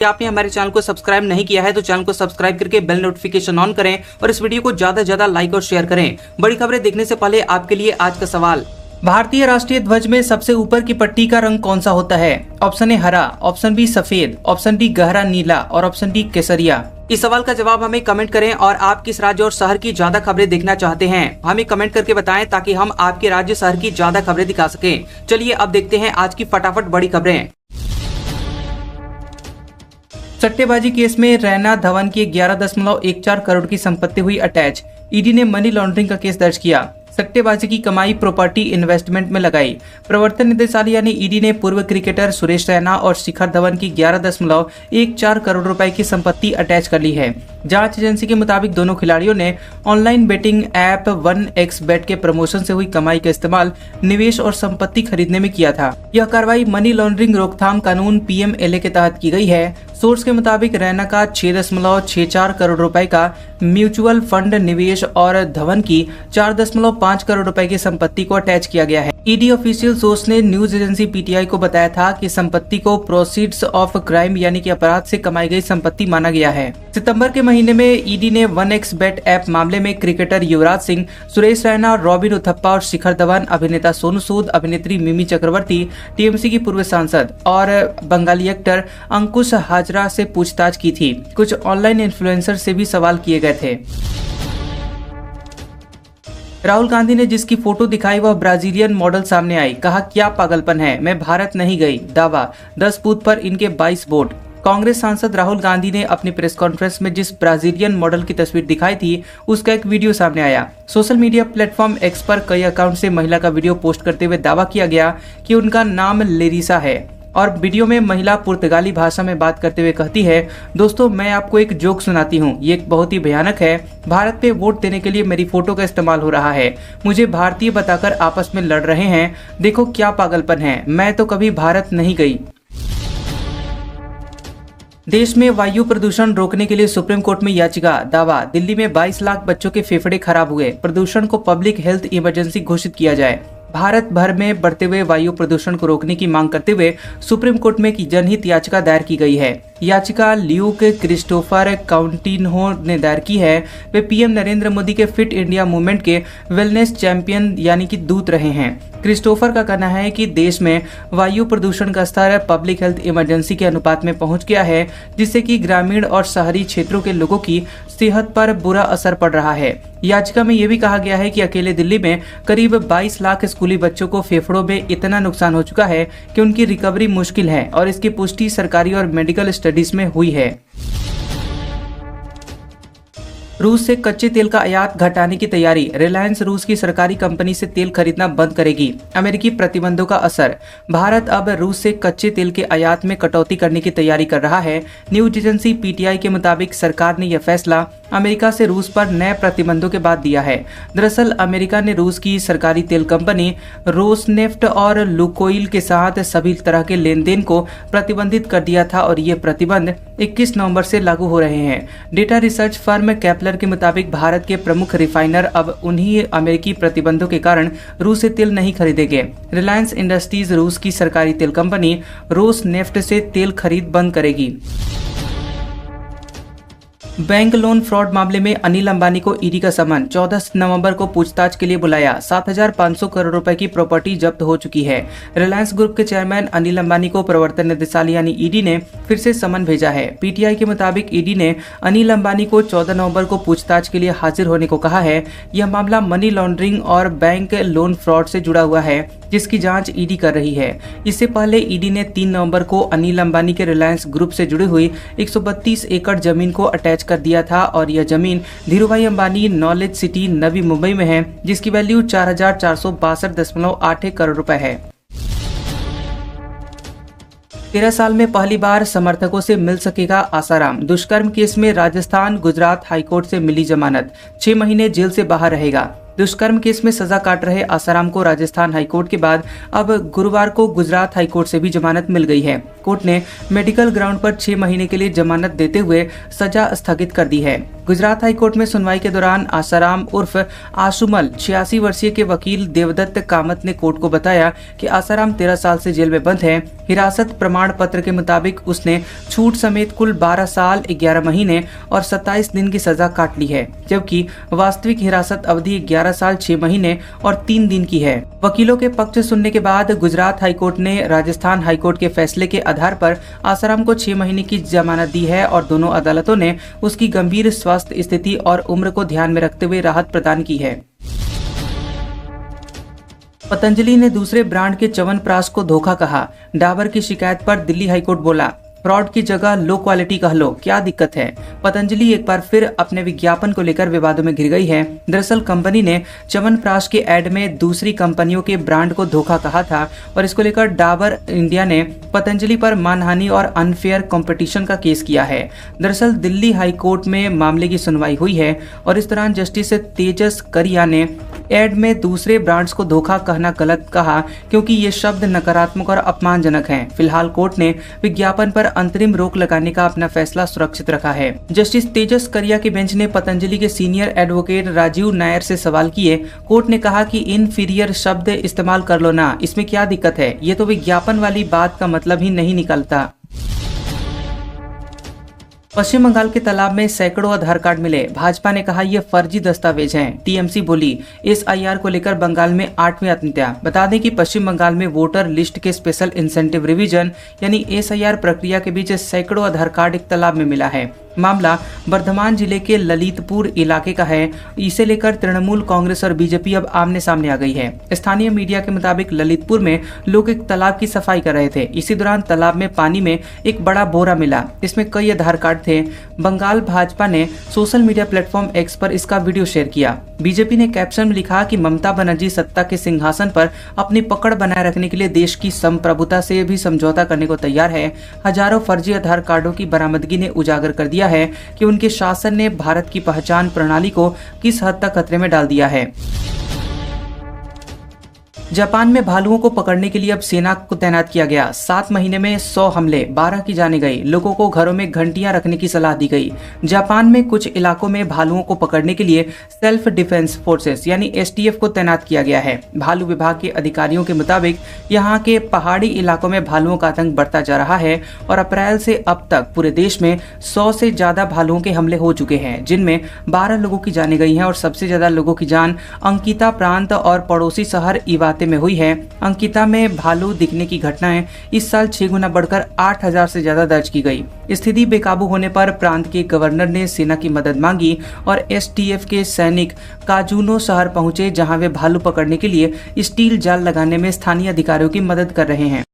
कि आपने हमारे चैनल को सब्सक्राइब नहीं किया है तो चैनल को सब्सक्राइब करके बेल नोटिफिकेशन ऑन करें और इस वीडियो को ज्यादा से ज्यादा लाइक और शेयर करें। बड़ी खबरें देखने से पहले आपके लिए आज का सवाल, भारतीय राष्ट्रीय ध्वज में सबसे ऊपर की पट्टी का रंग कौन सा होता है? ऑप्शन ए हरा, ऑप्शन बी सफेद, ऑप्शन डी गहरा नीला और ऑप्शन डी केसरिया। इस सवाल का जवाब हमें कमेंट करें और आप किस राज्य और शहर की ज्यादा खबरें देखना चाहते हैं हमें कमेंट करके बताएं ताकि हम आपके राज्य शहर की ज्यादा खबरें दिखा सकें। चलिए अब देखते हैं आज की फटाफट बड़ी खबरें। सट्टेबाजी केस में रैना धवन की 11.14 करोड़ की संपत्ति हुई अटैच। ईडी ने मनी लॉन्ड्रिंग का केस दर्ज किया। सट्टेबाजी की कमाई प्रॉपर्टी इन्वेस्टमेंट में लगाई। प्रवर्तन निदेशालय यानी ईडी ने पूर्व क्रिकेटर सुरेश रैना और शिखर धवन की 11.14 करोड़ रुपए की संपत्ति अटैच कर ली है। जांच एजेंसी के मुताबिक दोनों खिलाड़ियों ने ऑनलाइन बेटिंग ऐप 1xBet के प्रमोशन से हुई कमाई का इस्तेमाल निवेश और संपत्ति खरीदने में किया था। यह कार्रवाई मनी लॉन्ड्रिंग रोकथाम कानून PMLA के तहत की गई है। सोर्स के मुताबिक रैना का 6.64 करोड़ रुपए का म्यूचुअल फंड निवेश और धवन की 4.5 करोड़ रुपए की संपत्ति को अटैच किया गया है। ईडी ऑफिशियल सोर्स ने न्यूज एजेंसी PTI को बताया था कि संपत्ति को प्रोसीड्स ऑफ क्राइम यानी कि अपराध से कमाई गई संपत्ति माना गया है। सितंबर के महीने में ईडी ने 1xBet ऐप मामले में क्रिकेटर युवराज सिंह, सुरेश रैना, रॉबिन उथप्पा और शिखर धवन, अभिनेता सोनू सूद, अभिनेत्री मिमी चक्रवर्ती, TMC की पूर्व सांसद और बंगाली एक्टर अंकुश हाजरा से पूछताछ की थी। कुछ ऑनलाइन इन्फ्लुएंसर से भी सवाल किए गए थे। राहुल गांधी ने जिसकी फोटो दिखाई वह ब्राजीलियन मॉडल सामने आई। कहा क्या पागलपन है, मैं भारत नहीं गई। दावा, 10 बूथ पर इनके 22 वोट। कांग्रेस सांसद राहुल गांधी ने अपनी प्रेस कॉन्फ्रेंस में जिस ब्राजीलियन मॉडल की तस्वीर दिखाई थी उसका एक वीडियो सामने आया। सोशल मीडिया प्लेटफॉर्म X पर कई अकाउंट से महिला का वीडियो पोस्ट करते हुए दावा किया गया कि उनका नाम लेरिसा है और वीडियो में महिला पुर्तगाली भाषा में बात करते हुए कहती है, दोस्तों मैं आपको एक जोक सुनाती हूँ, ये बहुत ही भयानक है। भारत पे वोट देने के लिए मेरी फोटो का इस्तेमाल हो रहा है। मुझे भारतीय बताकर आपस में लड़ रहे हैं। देखो क्या पागलपन है, मैं तो कभी भारत नहीं गई। देश में वायु प्रदूषण रोकने के लिए सुप्रीम कोर्ट में याचिका। दावा, दिल्ली में 22 लाख बच्चों के फेफड़े खराब हुए। प्रदूषण को पब्लिक हेल्थ इमरजेंसी घोषित किया जाए। भारत भर में बढ़ते हुए वायु प्रदूषण को रोकने की मांग करते हुए सुप्रीम कोर्ट में एक जनहित याचिका दायर की गई है। याचिका ल्यूक क्रिस्टोफर काउंटिन्हो ने दायर की है। वे PM नरेंद्र मोदी के फिट इंडिया मूवमेंट के वेलनेस चैंपियन यानी कि दूत रहे हैं। क्रिस्टोफर का कहना है कि देश में वायु प्रदूषण का स्तर पब्लिक हेल्थ इमरजेंसी के अनुपात में पहुंच गया है, जिससे कि ग्रामीण और शहरी क्षेत्रों के लोगों की सेहत पर बुरा असर पड़ रहा है। याचिका में यह भी कहा गया है कि अकेले दिल्ली में करीब 22 लाख स्कूली बच्चों को फेफड़ों में इतना नुकसान हो चुका है कि उनकी रिकवरी मुश्किल है और इसकी पुष्टि सरकारी और मेडिकल स्टडीज में हुई है। रूस से कच्चे तेल का आयात घटाने की तैयारी। रिलायंस रूस की सरकारी कंपनी से तेल खरीदना बंद करेगी। अमेरिकी प्रतिबंधों का असर। भारत अब रूस से कच्चे तेल के आयात में कटौती करने की तैयारी कर रहा है। न्यूज एजेंसी PTI के मुताबिक सरकार ने यह फैसला अमेरिका से रूस पर नए प्रतिबंधों के बाद दिया है। दरअसल अमेरिका ने रूस की सरकारी तेल कंपनी रोसनेफ्ट और लुकोइल के साथ सभी तरह के लेन देन को प्रतिबंधित कर दिया था और ये प्रतिबंध 21 नवंबर से लागू हो रहे हैं। डेटा रिसर्च फर्म केपलर के मुताबिक भारत के प्रमुख रिफाइनर अब उन्हीं अमेरिकी प्रतिबंधों के कारण रूस से तेल नहीं खरीदेंगे। रिलायंस इंडस्ट्रीज रूस की सरकारी तेल कंपनी रोसनेफ्ट से तेल खरीद बंद करेगी। बैंक लोन फ्रॉड मामले में अनिल अंबानी को ईडी का समन। 14 नवंबर को पूछताछ के लिए बुलाया। 7,500 करोड़ रुपए की प्रॉपर्टी जब्त हो चुकी है। रिलायंस ग्रुप के चेयरमैन अनिल अंबानी को प्रवर्तन निदेशालय यानी ईडी ने फिर से समन भेजा है। PTI के मुताबिक ईडी ने अनिल अंबानी को 14 नवंबर को पूछताछ के लिए हाजिर होने को कहा है। यह मामला मनी लॉन्ड्रिंग और बैंक लोन फ्रॉड से जुड़ा हुआ है, जिसकी जांच ईडी कर रही है। इससे पहले ईडी ने 3 नवंबर को अनिल अंबानी के रिलायंस ग्रुप से जुड़ी हुई 132 एकड़ जमीन को अटैच कर दिया था और यह जमीन धीरूभाई अंबानी नॉलेज सिटी नवी मुंबई में है, जिसकी वैल्यू 4,462.81 करोड़ रुपए है। 13 साल में पहली बार समर्थकों से मिल सकेगा आसाराम। दुष्कर्म केस में राजस्थान गुजरात हाईकोर्ट से मिली जमानत। 6 महीने जेल से बाहर रहेगा। दुष्कर्म केस में सजा काट रहे आसाराम को राजस्थान हाईकोर्ट के बाद अब गुरुवार को गुजरात हाईकोर्ट से भी जमानत मिल गई है। कोर्ट ने मेडिकल ग्राउंड पर 6 महीने के लिए जमानत देते हुए सजा स्थगित कर दी है। गुजरात हाईकोर्ट में सुनवाई के दौरान आसाराम उर्फ आशुमल 86 वर्षीय के वकील देवदत्त कामत ने कोर्ट को बताया कि आसाराम 13 साल से जेल में बंद है। हिरासत प्रमाण पत्र के मुताबिक उसने छूट समेत कुल 12 साल 11 महीने और 27 दिन की सजा काट ली है, जबकि वास्तविक हिरासत अवधि 11 साल 6 महीने और 3 दिन की है। वकीलों के पक्ष सुनने के बाद गुजरात हाईकोर्ट ने राजस्थान हाईकोर्ट के फैसले के आधार पर आसाराम को 6 महीने की जमानत दी है और दोनों अदालतों ने उसकी गंभीर स्वास्थ्य स्थिति और उम्र को ध्यान में रखते हुए राहत प्रदान की है। पतंजलि ने दूसरे ब्रांड के च्यवनप्राश को धोखा कहा। डाबर की शिकायत पर दिल्ली हाईकोर्ट बोला, फ्रॉड की जगह लो क्वालिटी कह लो, क्या दिक्कत है। पतंजलि एक बार फिर अपने विज्ञापन को लेकर विवादों में घिर गई है। दरअसल कंपनी ने च्यवनप्राश के एड में दूसरी कंपनियों के ब्रांड को धोखा कहा था और इसको लेकर डाबर इंडिया ने पतंजलि पर मानहानि और अनफेयर कंपटीशन का केस किया है। दरअसल दिल्ली हाईकोर्ट में मामले की सुनवाई हुई है और इस दौरान जस्टिस तेजस करिया ने एड में दूसरे ब्रांड्स को धोखा कहना गलत कहा, क्योंकि ये शब्द नकारात्मक और अपमानजनक हैं। फिलहाल कोर्ट ने विज्ञापन पर अंतरिम रोक लगाने का अपना फैसला सुरक्षित रखा है। जस्टिस तेजस करिया की बेंच ने पतंजलि के सीनियर एडवोकेट राजीव नायर से सवाल किए। कोर्ट ने कहा कि इनफीरियर शब्द इस्तेमाल कर लो ना, इसमें क्या दिक्कत है, ये तो विज्ञापन वाली बात का मतलब ही नहीं निकलता। पश्चिम बंगाल के तालाब में सैकड़ों आधार कार्ड मिले। भाजपा ने कहा ये फर्जी दस्तावेज हैं। टीएमसी बोली एसआईआर को लेकर बंगाल में 8वीं आत्महत्या। बता दें कि पश्चिम बंगाल में वोटर लिस्ट के स्पेशल इंसेंटिव रिवीजन यानी एसआईआर प्रक्रिया के बीच सैकड़ों आधार कार्ड एक तालाब में मिला है। मामला बर्धमान जिले के ललितपुर इलाके का है। इसे लेकर तृणमूल कांग्रेस और बीजेपी अब आमने सामने आ गई है। स्थानीय मीडिया के मुताबिक ललितपुर में लोग एक तालाब की सफाई कर रहे थे। इसी दौरान तालाब में पानी में एक बड़ा बोरा मिला। इसमें कई आधार कार्ड थे। बंगाल भाजपा ने सोशल मीडिया प्लेटफॉर्म एक्स पर इसका वीडियो शेयर किया। बीजेपी ने कैप्शन में लिखा कि ममता बनर्जी सत्ता के सिंहासन पर अपनी पकड़ बनाए रखने के लिए देश की संप्रभुता से भी समझौता करने को तैयार है। हजारों फर्जी आधार कार्डों की बरामदगी ने उजागर कर दिया है कि उनके शासन ने भारत की पहचान प्रणाली को किस हद तक खतरे में डाल दिया है। जापान में भालुओं को पकड़ने के लिए अब सेना को तैनात किया गया। 7 महीने में 100 हमले, 12 की जाने गई। लोगों को घरों में घंटियां रखने की सलाह दी गई। जापान में कुछ इलाकों में भालुओं को पकड़ने के लिए सेल्फ डिफेंस फोर्सेस यानी एसटीएफ को तैनात किया गया है। भालू विभाग के अधिकारियों के मुताबिक यहाँ के पहाड़ी इलाकों में भालुओं का आतंक बढ़ता जा रहा है और अप्रैल से अब तक पूरे देश में 100 से ज्यादा भालुओं के हमले हो चुके हैं, जिनमें 12 लोगों की जाने गई हैं और सबसे ज्यादा लोगों की जान अंकिता प्रांत और पड़ोसी शहर इवाते में हुई है। अंकिता में भालू दिखने की घटनाएं इस साल 6 गुना बढ़कर 8000 से ज्यादा दर्ज की गई। स्थिति बेकाबू होने पर प्रांत के गवर्नर ने सेना की मदद मांगी और एसटीएफ के सैनिक काजूनो शहर पहुंचे, जहां वे भालू पकड़ने के लिए स्टील जाल लगाने में स्थानीय अधिकारियों की मदद कर रहे हैं।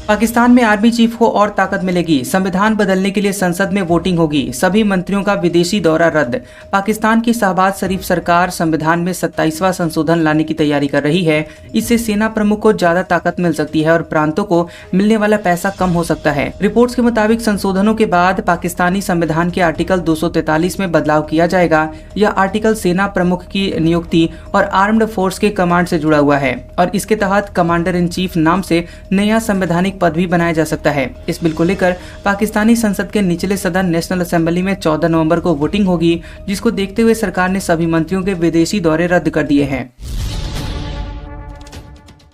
पाकिस्तान में आर्मी चीफ को और ताकत मिलेगी। संविधान बदलने के लिए संसद में वोटिंग होगी। सभी मंत्रियों का विदेशी दौरा रद्द। पाकिस्तान की शहबाज शरीफ सरकार संविधान में 27वां संशोधन लाने की तैयारी कर रही है। इससे सेना प्रमुख को ज्यादा ताकत मिल सकती है और प्रांतों को मिलने वाला पैसा कम हो सकता है। रिपोर्ट्स के मुताबिक संशोधनों के बाद पाकिस्तानी संविधान के आर्टिकल 243 में बदलाव किया जाएगा। यह आर्टिकल सेना प्रमुख की नियुक्ति और आर्म्ड फोर्स के कमांड से जुड़ा हुआ है और इसके तहत कमांडर इन चीफ नाम से नया संवैधानिक पद भी बनाया जा सकता है। इस बिल को लेकर पाकिस्तानी संसद के निचले सदन नेशनल असेंबली में 14 नवंबर को वोटिंग होगी, जिसको देखते हुए सरकार ने सभी मंत्रियों के विदेशी दौरे रद्द कर दिए हैं।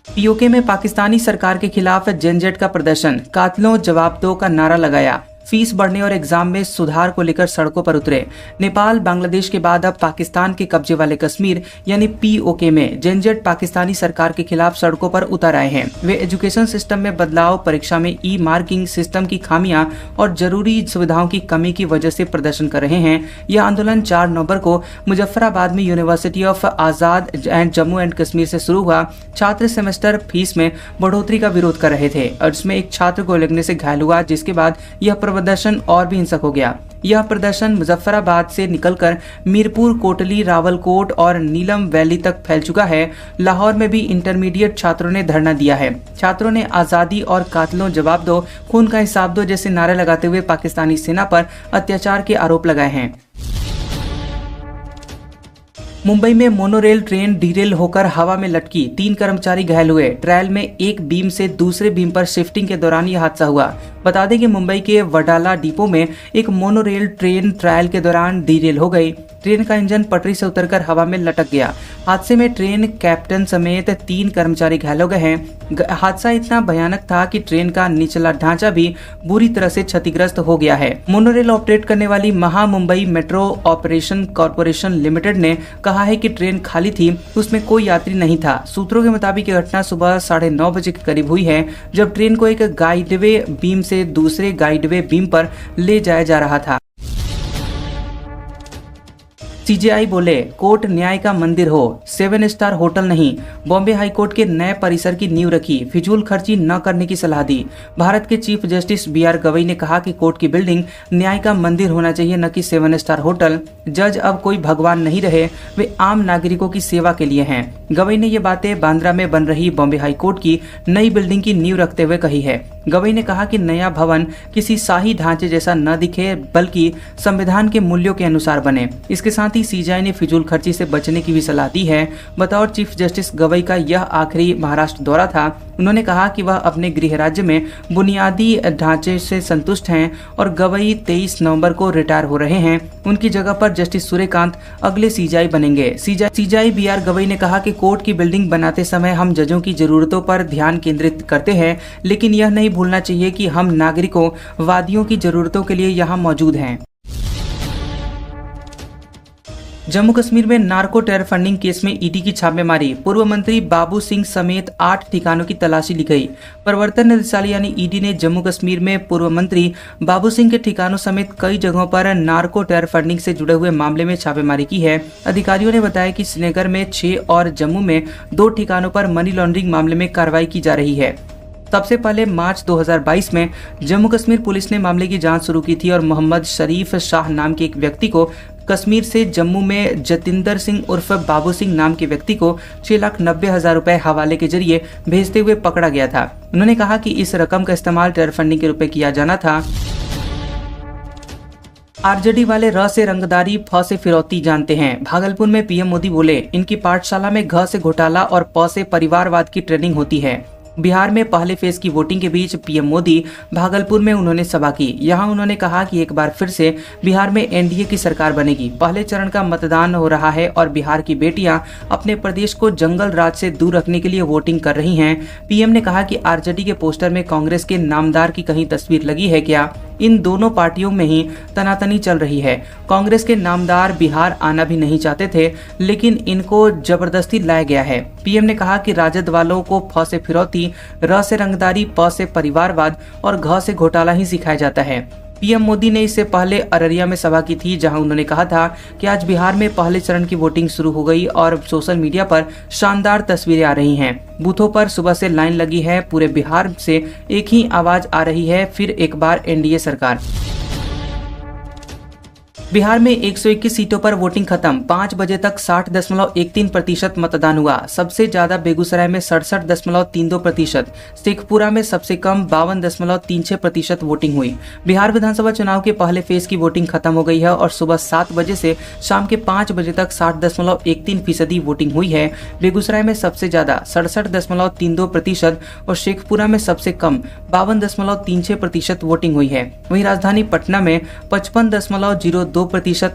पीओके में पाकिस्तानी सरकार के खिलाफ जेनजेट का प्रदर्शन, कातिलों जवाब दो का नारा लगाया। फीस बढ़ने और एग्जाम में सुधार को लेकर सड़कों पर उतरे। नेपाल बांग्लादेश के बाद अब पाकिस्तान के कब्जे वाले कश्मीर यानी पीओके में जेनजेट पाकिस्तानी सरकार के खिलाफ सड़कों पर उतर आए हैं। वे एजुकेशन सिस्टम में बदलाव, परीक्षा में ई मार्किंग सिस्टम की खामियां और जरूरी सुविधाओं की कमी की वजह से प्रदर्शन कर रहे हैं। यह आंदोलन 4 नवंबर को मुजफ्फराबाद में university of Azad and Jammu and Kashmir से शुरू हुआ। छात्र सेमेस्टर फीस में बढ़ोतरी का विरोध कर रहे थे और इसमें एक छात्र को लगने से घायल हुआ, जिसके बाद यह प्रदर्शन और भी हिंसक हो गया। यह प्रदर्शन मुजफ्फराबाद से निकलकर मीरपुर, कोटली, रावलकोट और नीलम वैली तक फैल चुका है। लाहौर में भी इंटरमीडिएट छात्रों ने धरना दिया है। छात्रों ने आजादी और कातिलों जवाब दो, खून का हिसाब दो जैसे नारे लगाते हुए पाकिस्तानी सेना पर अत्याचार के आरोप लगाए हैं। मुंबई में मोनोरेल ट्रेन डीरेल होकर हवा में लटकी, 3 कर्मचारी घायल हुए। ट्रायल में एक बीम से दूसरे बीम पर शिफ्टिंग के दौरान यह हादसा हुआ। बता दें कि मुंबई के वडाला डिपो में एक मोनोरेल ट्रेन ट्रायल के दौरान डीरेल हो गई। ट्रेन का इंजन पटरी से उतरकर हवा में लटक गया। हादसे में ट्रेन कैप्टन समेत 3 कर्मचारी घायल हो गए हैं। हादसा इतना भयानक था कि ट्रेन का निचला ढांचा भी बुरी तरह से क्षतिग्रस्त हो गया है। मोनोरेल ऑपरेट करने वाली महा Mumbai metro operation corporation limited ने कहा है कि ट्रेन खाली थी, उसमें कोई यात्री नहीं था। सूत्रों के मुताबिक यह घटना सुबह 9:30 बजे के करीब हुई है, जब ट्रेन को एक गाइडवे बीम से दूसरे गाइडवे बीम पर ले जाया जा रहा था। सीजेआई बोले, कोर्ट न्याय का मंदिर हो, 7 स्टार होटल नहीं। बॉम्बे हाई कोर्ट के नए परिसर की नींव रखी, फिजूल खर्ची न करने की सलाह दी। भारत के चीफ जस्टिस BR गवई ने कहा कि कोर्ट की बिल्डिंग न्याय का मंदिर होना चाहिए, न कि 7 स्टार होटल। जज अब कोई भगवान नहीं रहे, वे आम नागरिकों की सेवा के लिए हैं। गवई ने ये बातें बांद्रा में बन रही बॉम्बे हाई कोर्ट की नई बिल्डिंग की नींव रखते हुए कही है। गवई ने कहा कि नया भवन किसी शाही ढांचे जैसा न दिखे, बल्कि संविधान के मूल्यों के अनुसार बने। इसके साथ ही सीजेआई ने फिजूल खर्ची से बचने की भी सलाह दी है। बतौर चीफ जस्टिस गवई का यह आखिरी महाराष्ट्र दौरा था। उन्होंने कहा कि वह अपने गृह राज्य में बुनियादी ढांचे से संतुष्ट हैं और गवई 23 नवंबर को रिटायर हो रहे हैं। उनकी जगह पर जस्टिस सूर्यकांत अगले सीजेआई बनेंगे। सीजेआई BR गवई ने कहा कि कोर्ट की बिल्डिंग बनाते समय हम जजों की जरूरतों पर ध्यान केंद्रित करते हैं, लेकिन यह नहीं भूलना चाहिए कि हम नागरिकों, वादियों की जरूरतों के लिए यहाँ मौजूद हैं। जम्मू कश्मीर में नार्को टेरर फंडिंग केस में ईडी की छापेमारी, पूर्व मंत्री बाबू सिंह समेत 8 ठिकानों की तलाशी ली गई। प्रवर्तन निदेशालय यानी ईडी ने जम्मू कश्मीर में पूर्व मंत्री बाबू सिंह के ठिकानों समेत कई जगहों पर नार्को टेरर फंडिंग से जुड़े हुए मामले में छापेमारी की है। अधिकारियों ने बताया कि श्रीनगर में 6 और जम्मू में 2 ठिकानों पर मनी लॉन्ड्रिंग मामले में कार्रवाई की जा रही है। सबसे पहले मार्च 2022 में जम्मू कश्मीर पुलिस ने मामले की जांच शुरू की थी और मोहम्मद शरीफ शाह नाम के एक व्यक्ति को कश्मीर से जम्मू में जतिंदर सिंह उर्फ बाबू सिंह नाम के व्यक्ति को 6,90,000 रुपए हवाले के जरिए भेजते हुए पकड़ा गया था। उन्होंने कहा कि इस रकम का इस्तेमाल टेरर फंडिंग के रूप में किया जाना था। आरजेडी वाले र से रंगदारी, फ से फिरौती जानते हैं। भागलपुर में पीएम मोदी बोले, इनकी पाठशाला में घ से घोटाला और प से परिवारवाद की ट्रेनिंग होती है। बिहार में पहले फेज की वोटिंग के बीच पीएम मोदी भागलपुर में उन्होंने सभा की। यहां उन्होंने कहा कि एक बार फिर से बिहार में एनडीए की सरकार बनेगी। पहले चरण का मतदान हो रहा है और बिहार की बेटियां अपने प्रदेश को जंगल राज से दूर रखने के लिए वोटिंग कर रही हैं। पीएम ने कहा कि आरजेडी के पोस्टर में कांग्रेस के नामदार की कहीं तस्वीर लगी है क्या? इन दोनों पार्टियों में ही तनातनी चल रही है। कांग्रेस के नामदार बिहार आना भी नहीं चाहते थे, लेकिन इनको जबरदस्ती लाया गया है। पीएम ने कहा कि राजद वालों को फ से फिरौती, र से रंगदारी, प से परिवारवाद और घ से घोटाला ही सिखाया जाता है। पीएम मोदी ने इससे पहले अररिया में सभा की थी, जहां उन्होंने कहा था कि आज बिहार में पहले चरण की वोटिंग शुरू हो गई और सोशल मीडिया पर शानदार तस्वीरें आ रही हैं। बूथों पर सुबह से लाइन लगी है। पूरे बिहार से एक ही आवाज आ रही है, फिर एक बार एनडीए सरकार। बिहार में 121 सीटों पर वोटिंग खत्म। 5 बजे तक 60.13% मतदान हुआ। सबसे ज्यादा बेगूसराय में 67.32%, शेखपुरा में सबसे कम 52.36% वोटिंग हुई। बिहार विधानसभा चुनाव के पहले फेज की वोटिंग खत्म हो गई है और सुबह 7 बजे से शाम के 5 बजे तक 60.13% वोटिंग हुई है। बेगूसराय में सबसे ज्यादा 67.32% और शेखपुरा में सबसे कम 52.36% वोटिंग हुई है। वहीं राजधानी पटना में 55.02%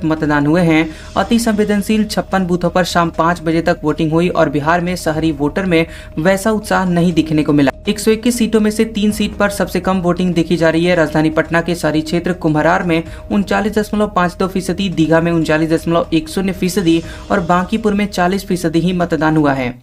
मतदान हुए हैं। अति संवेदनशील 56 बूथों पर शाम 5 बजे तक वोटिंग हुई और बिहार में शहरी वोटर में वैसा उत्साह नहीं दिखने को मिला। 121 सीटों में से 3 सीट पर सबसे कम वोटिंग देखी जा रही है। राजधानी पटना के शहरी क्षेत्र कुम्हरार में 39.52%, दीघा में 39.10% और बांकीपुर में 40% ही मतदान हुआ है।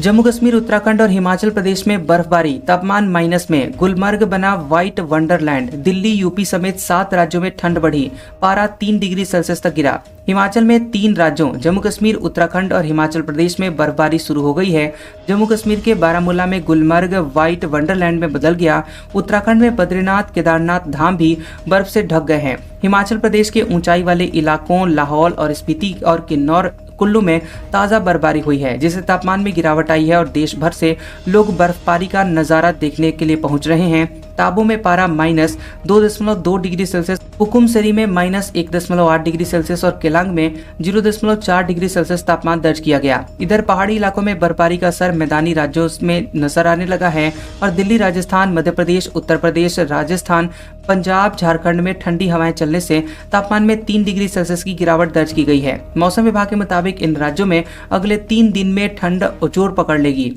जम्मू कश्मीर, उत्तराखंड और हिमाचल प्रदेश में बर्फबारी, तापमान माइनस में। गुलमर्ग बना व्हाइट वंडरलैंड। दिल्ली, यूपी समेत 7 राज्यों में ठंड बढ़ी, पारा 3 डिग्री सेल्सियस तक गिरा। हिमाचल में 3 राज्यों जम्मू कश्मीर, उत्तराखंड और हिमाचल प्रदेश में बर्फबारी शुरू हो गई है। जम्मू कश्मीर के बारामूला में गुलमर्ग व्हाइट वंडरलैंड में बदल गया। उत्तराखंड में बद्रीनाथ, केदारनाथ धाम भी बर्फ से ढक गए हैं। हिमाचल प्रदेश के ऊंचाई वाले इलाकों लाहौल और स्पीति और किन्नौर, कुल्लू में ताज़ा बर्फबारी हुई है, जिससे तापमान में गिरावट आई है और देश भर से लोग बर्फबारी का नज़ारा देखने के लिए पहुंच रहे हैं। ताबू में पारा -2.2 डिग्री सेल्सियस, हुकुमसरी में -1.8 डिग्री सेल्सियस और केलांग में 0.4 डिग्री सेल्सियस तापमान दर्ज किया गया। इधर पहाड़ी इलाकों में बर्फबारी का असर मैदानी राज्यों में नजर आने लगा है और दिल्ली, राजस्थान, मध्य प्रदेश, उत्तर प्रदेश, राजस्थान, पंजाब, झारखंड में ठंडी हवाएं चलने से तापमान में 3 डिग्री सेल्सियस की गिरावट दर्ज की गई है। मौसम विभाग के मुताबिक इन राज्यों में अगले 3 दिन में ठंड जोर पकड़ लेगी।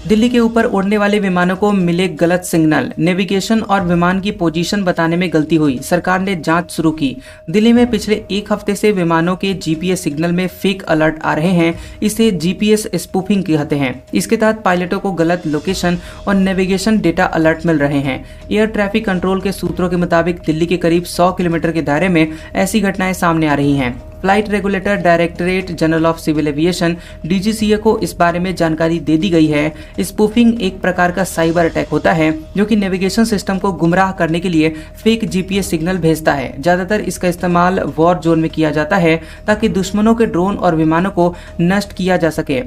दिल्ली के ऊपर उड़ने वाले विमानों को मिले गलत सिग्नल, नेविगेशन और विमान की पोजीशन बताने में गलती हुई, सरकार ने जांच शुरू की। दिल्ली में पिछले एक हफ्ते से विमानों के जीपीएस सिग्नल में फेक अलर्ट आ रहे हैं। इसे जीपीएस स्पूफिंग कहते हैं। इसके तहत पायलटों को गलत लोकेशन और नेविगेशन डेटा अलर्ट मिल रहे हैं। एयर ट्रैफिक कंट्रोल के सूत्रों के मुताबिक दिल्ली के करीब 100 किलोमीटर के दायरे में ऐसी घटनाएं सामने आ रही हैं। Flight regulator directorate general of civil aviation DGCA को इस बारे में जानकारी दे दी गई है। स्पूफिंग एक प्रकार का साइबर अटैक होता है जो कि नेविगेशन सिस्टम को गुमराह करने के लिए फेक जीपीएस सिग्नल भेजता है। ज्यादातर इसका इस्तेमाल वॉर जोन में किया जाता है ताकि दुश्मनों के ड्रोन और विमानों को नष्ट किया जा सके।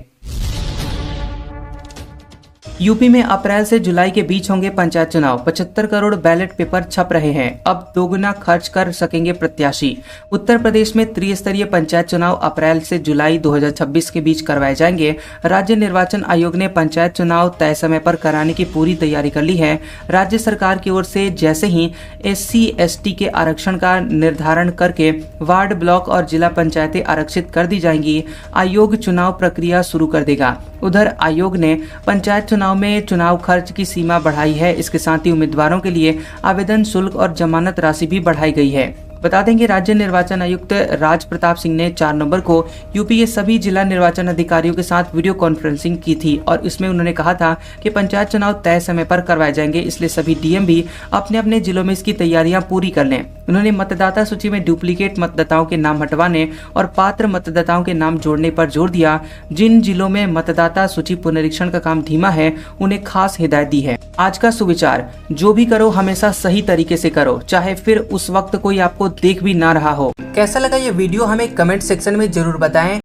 यूपी में अप्रैल से जुलाई के बीच होंगे पंचायत चुनाव। 75 करोड़ बैलेट पेपर छप रहे हैं। अब दोगुना खर्च कर सकेंगे प्रत्याशी। उत्तर प्रदेश में त्रिस्तरीय पंचायत चुनाव अप्रैल से जुलाई 2026 के बीच करवाए जाएंगे। राज्य निर्वाचन आयोग ने पंचायत चुनाव तय समय पर कराने की पूरी तैयारी कर ली है। राज्य सरकार की ओर से जैसे ही SC/ST के आरक्षण का निर्धारण करके वार्ड, ब्लॉक और जिला पंचायतें आरक्षित कर दी जाएंगी, आयोग चुनाव प्रक्रिया शुरू कर देगा। उधर आयोग ने पंचायत चुनाव में चुनाव खर्च की सीमा बढ़ाई है। इसके साथ ही उम्मीदवारों के लिए आवेदन शुल्क और जमानत राशि भी बढ़ाई गई है। बता दें कि राज्य निर्वाचन आयुक्त राज प्रताप सिंह ने 4 नवंबर को यूपी के सभी जिला निर्वाचन अधिकारियों के साथ वीडियो कॉन्फ्रेंसिंग की थी और इसमें उन्होंने कहा था कि पंचायत चुनाव तय समय पर करवाए जाएंगे, इसलिए सभी डीएम भी अपने अपने जिलों में इसकी तैयारियां पूरी कर लें। उन्होंने मतदाता सूची में डुप्लीकेट मतदाताओं के नाम हटवाने और पात्र मतदाताओं के नाम जोड़ने पर जोर दिया। जिन जिलों में मतदाता सूची पुनरीक्षण का काम धीमा है उन्हें खास हिदायत दी है। आज का सुविचार, जो भी करो हमेशा सही तरीके से करो, चाहे फिर उस वक्त कोई आपको देख भी ना रहा हो। कैसा लगा ये वीडियो हमें कमेंट सेक्शन में जरूर बताएं।